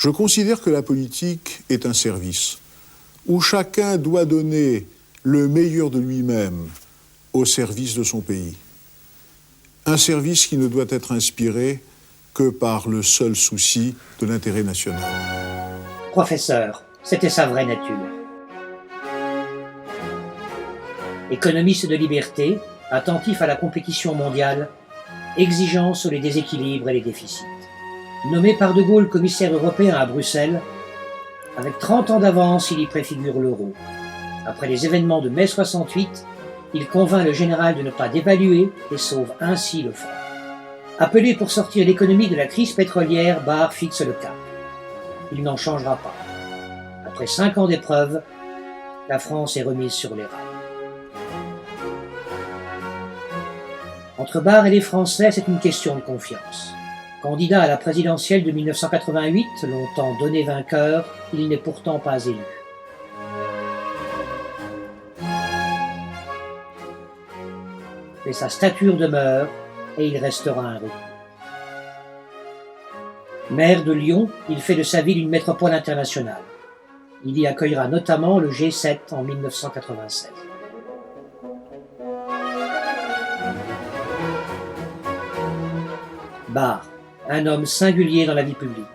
Je considère que la politique est un service où chacun doit donner le meilleur de lui-même au service de son pays. Un service qui ne doit être inspiré que par le seul souci de l'intérêt national. Professeur, c'était sa vraie nature. Économiste de liberté, attentif à la compétition mondiale, exigeant sur les déséquilibres et les déficits. Nommé par De Gaulle commissaire européen à Bruxelles, avec 30 ans d'avance, il y préfigure l'euro. Après les événements de mai 68, il convainc le général de ne pas dévaluer et sauve ainsi le franc. Appelé pour sortir l'économie de la crise pétrolière, Barre fixe le cap. Il n'en changera pas. Après 5 ans d'épreuves, la France est remise sur les rails. Entre Barre et les Français, c'est une question de confiance. Candidat à la présidentielle de 1988, longtemps donné vainqueur, il n'est pourtant pas élu. Mais sa stature demeure et il restera un reclus. Maire de Lyon, il fait de sa ville une métropole internationale. Il y accueillera notamment le G7 en 1996. Barre, un homme singulier dans la vie publique.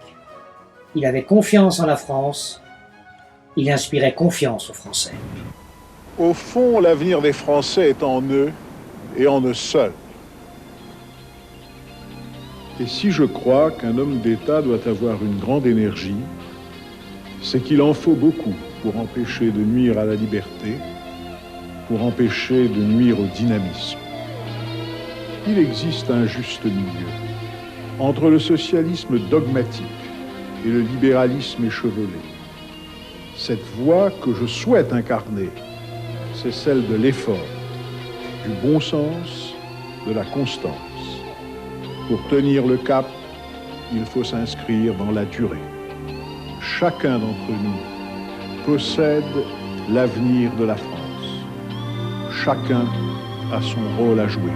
Il avait confiance en la France, il inspirait confiance aux Français. Au fond, l'avenir des Français est en eux et en eux seuls. Et si je crois qu'un homme d'État doit avoir une grande énergie, c'est qu'il en faut beaucoup pour empêcher de nuire à la liberté, pour empêcher de nuire au dynamisme. Il existe un juste milieu entre le socialisme dogmatique et le libéralisme échevelé. Cette voie que je souhaite incarner, c'est celle de l'effort, du bon sens, de la constance. Pour tenir le cap, il faut s'inscrire dans la durée. Chacun d'entre nous possède l'avenir de la France. Chacun a son rôle à jouer.